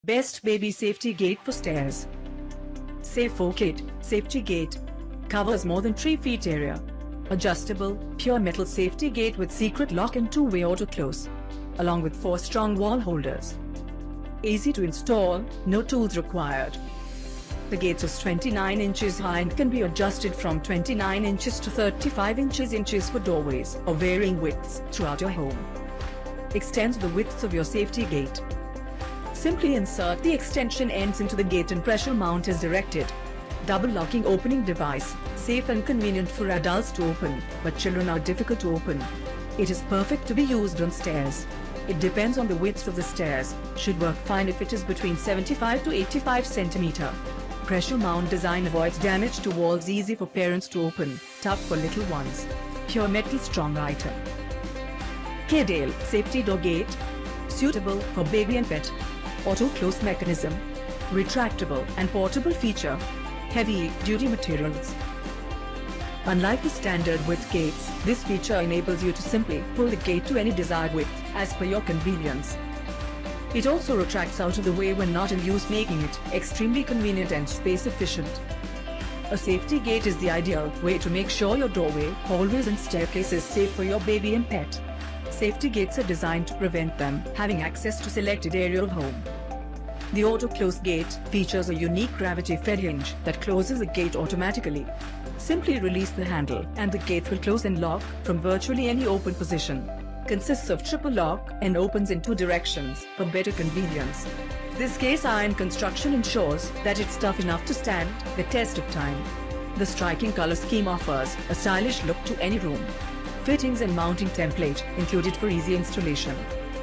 Best baby safety gate for stairs. Safe4Kid Safety Gate covers more than 3 feet area. Adjustable, pure metal safety gate with secret lock and two-way auto close, along with 4 strong wall holders. Easy to install, no tools required. The gate is 29 inches high and can be adjusted from 29 inches to 35 inches for doorways or varying widths throughout your home. Extends the width of your safety gate. Simply insert the extension ends into the gate and pressure mount as directed. Double locking opening device, safe and convenient for adults to open, but children are difficult to open. It is perfect to be used on stairs. It depends on the width of the stairs, should work fine if it is between 75 to 85 cm. Pressure mount design avoids damage to walls, easy for parents to open, tough for little ones. Pure metal strong item. Kidale Safety Door Gate, suitable for baby and pet. Auto close mechanism, retractable and portable feature, heavy duty materials. Unlike the standard width gates, this feature enables you to simply pull the gate to any desired width as per your convenience. It also retracts out of the way when not in use, making it extremely convenient and space efficient. A safety gate is the ideal way to make sure your doorway, hallways and staircase is safe for your baby and pet. Safety gates are designed to prevent them having access to selected area of home. The auto-close gate features a unique gravity-fed hinge that closes the gate automatically. Simply release the handle and the gate will close and lock from virtually any open position. Consists of triple lock and opens in 2 directions for better convenience. This case iron construction ensures that it's tough enough to stand the test of time. The striking color scheme offers a stylish look to any room. Fittings and mounting template included for easy installation.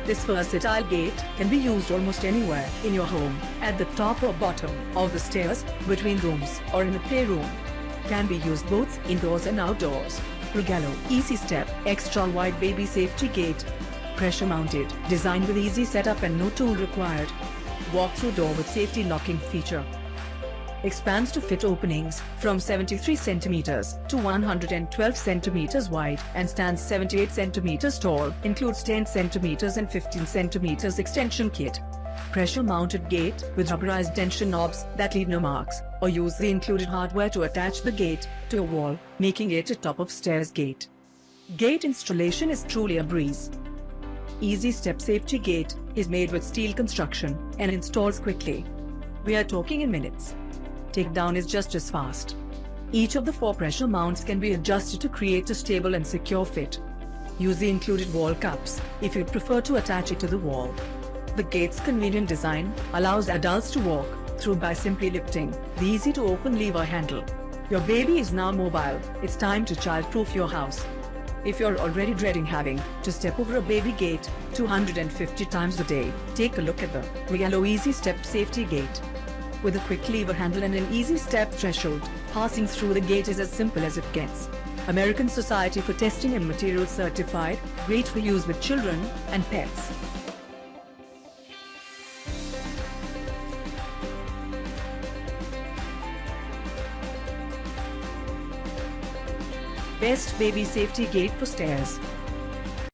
This versatile gate can be used almost anywhere in your home, at the top or bottom of the stairs, between rooms, or in a playroom. Can be used both indoors and outdoors. Regalo Easy Step Extra Wide Baby Safety Gate. Pressure mounted, designed with easy setup and no tool required. Walk-through door with safety locking feature. Expands to fit openings from 73 cm to 112 cm wide and stands 78 cm tall, includes 10 cm and 15 cm extension kit. Pressure mounted gate with rubberized tension knobs that leave no marks, or use the included hardware to attach the gate to a wall, making it a top of stairs gate. Gate installation is truly a breeze. Easy Step Safety Gate is made with steel construction and installs quickly. We are talking in minutes. Takedown is just as fast. Each of the 4 pressure mounts can be adjusted to create a stable and secure fit. Use the included wall cups if you prefer to attach it to the wall. The gate's convenient design allows adults to walk through by simply lifting the easy-to-open lever handle. Your baby is now mobile. It's time to child-proof your house. If you're already dreading having to step over a baby gate 250 times a day, take a look at the Regalo Easy Step Safety Gate. With a quick lever handle and an easy step threshold, passing through the gate is as simple as it gets. American Society for Testing and Materials certified, great for use with children and pets. Best baby safety gate for stairs.